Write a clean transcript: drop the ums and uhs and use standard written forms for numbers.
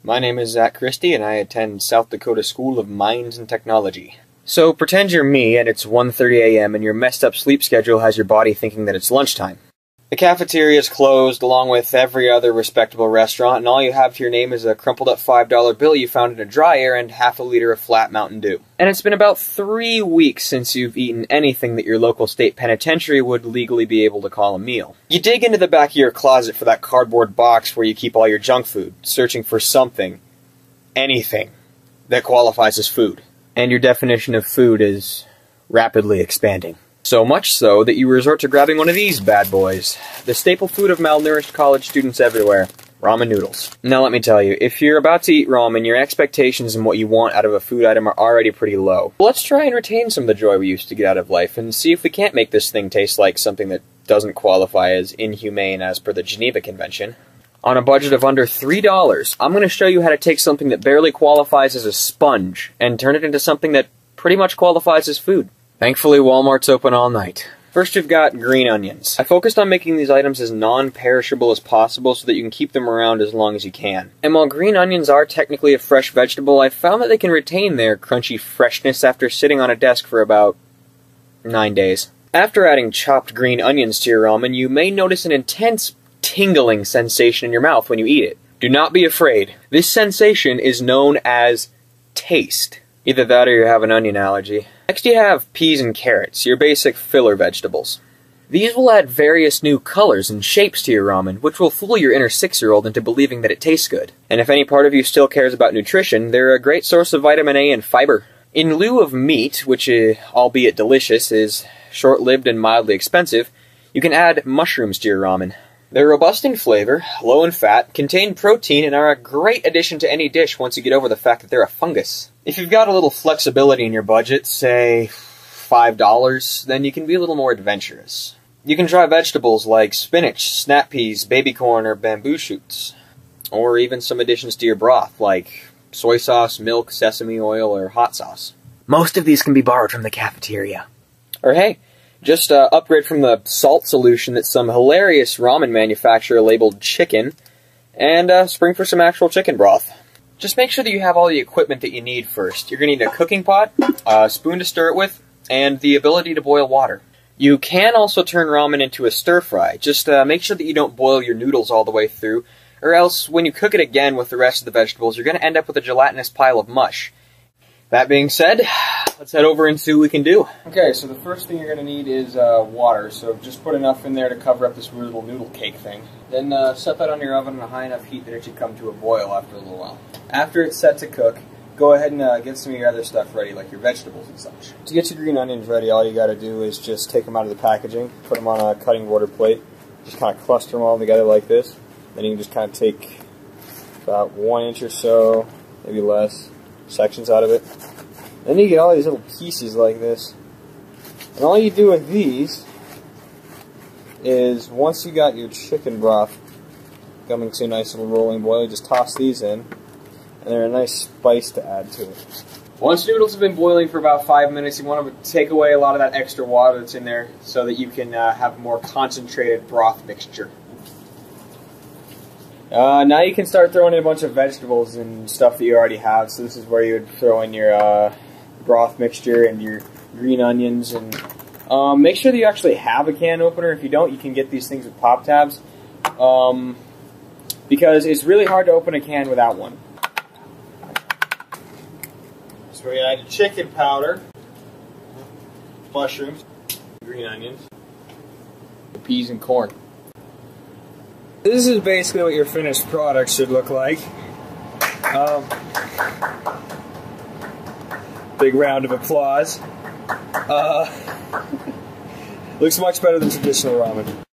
My name is Zach Christie, and I attend South Dakota School of Mines and Technology. So pretend you're me, and it's 1:30 a.m., and your messed up sleep schedule has your body thinking that it's lunchtime. The cafeteria is closed, along with every other respectable restaurant, and all you have to your name is a crumpled-up $5 bill you found in a dryer and half a liter of flat Mountain Dew. And it's been about 3 weeks since you've eaten anything that your local state penitentiary would legally be able to call a meal. You dig into the back of your closet for that cardboard box where you keep all your junk food, searching for something, anything, that qualifies as food. And your definition of food is rapidly expanding. So much so that you resort to grabbing one of these bad boys, the staple food of malnourished college students everywhere, ramen noodles. Now let me tell you, if you're about to eat ramen, your expectations and what you want out of a food item are already pretty low. Let's try and retain some of the joy we used to get out of life and see if we can't make this thing taste like something that doesn't qualify as inhumane as per the Geneva Convention. On a budget of under $3, I'm going to show you how to take something that barely qualifies as a sponge and turn it into something that pretty much qualifies as food. Thankfully, Walmart's open all night. First, you've got green onions. I focused on making these items as non-perishable as possible so that you can keep them around as long as you can. And while green onions are technically a fresh vegetable, I've found that they can retain their crunchy freshness after sitting on a desk for about 9 days. After adding chopped green onions to your ramen, you may notice an intense tingling sensation in your mouth when you eat it. Do not be afraid. This sensation is known as taste. Either that or you have an onion allergy. Next you have peas and carrots, your basic filler vegetables. These will add various new colors and shapes to your ramen, which will fool your inner 6-year-old into believing that it tastes good. And if any part of you still cares about nutrition, they're a great source of vitamin A and fiber. In lieu of meat, which, albeit delicious, is short-lived and mildly expensive, you can add mushrooms to your ramen. They're robust in flavor, low in fat, contain protein, and are a great addition to any dish once you get over the fact that they're a fungus. If you've got a little flexibility in your budget, say $5, then you can be a little more adventurous. You can try vegetables like spinach, snap peas, baby corn, or bamboo shoots. Or even some additions to your broth, like soy sauce, milk, sesame oil, or hot sauce. Most of these can be borrowed from the cafeteria. Or hey, just upgrade from the salt solution that some hilarious ramen manufacturer labeled chicken, and spring for some actual chicken broth. Just make sure that you have all the equipment that you need first. You're going to need a cooking pot, a spoon to stir it with, and the ability to boil water. You can also turn ramen into a stir-fry. Just make sure that you don't boil your noodles all the way through, or else when you cook it again with the rest of the vegetables, you're going to end up with a gelatinous pile of mush. That being said, let's head over and see what we can do. Okay, so the first thing you're going to need is water, so just put enough in there to cover up this weird little noodle cake thing. Then set that on your oven on a high enough heat that it should come to a boil after a little while. After it's set to cook, go ahead and get some of your other stuff ready, like your vegetables and such. To get your green onions ready, all you got to do is just take them out of the packaging, put them on a cutting board or plate, just kind of cluster them all together like this. Then you can just kind of take about 1 inch or so, maybe less, sections out of it. Then you get all these little pieces like this. And all you do with these is, once you got your chicken broth coming to a nice little rolling boil, you just toss these in, and they're a nice spice to add to it. Once noodles have been boiling for about 5 minutes, you want to take away a lot of that extra water that's in there so that you can have a more concentrated broth mixture. Now you can start throwing in a bunch of vegetables and stuff that you already have. So this is where you would throw in your broth mixture and your green onions. And make sure that you actually have a can opener. If you don't, you can get these things with pop tabs. Because it's really hard to open a can without one. So we're going to add chicken powder, mushrooms, green onions, peas and corn. This is basically what your finished product should look like. Big round of applause. Looks much better than traditional ramen.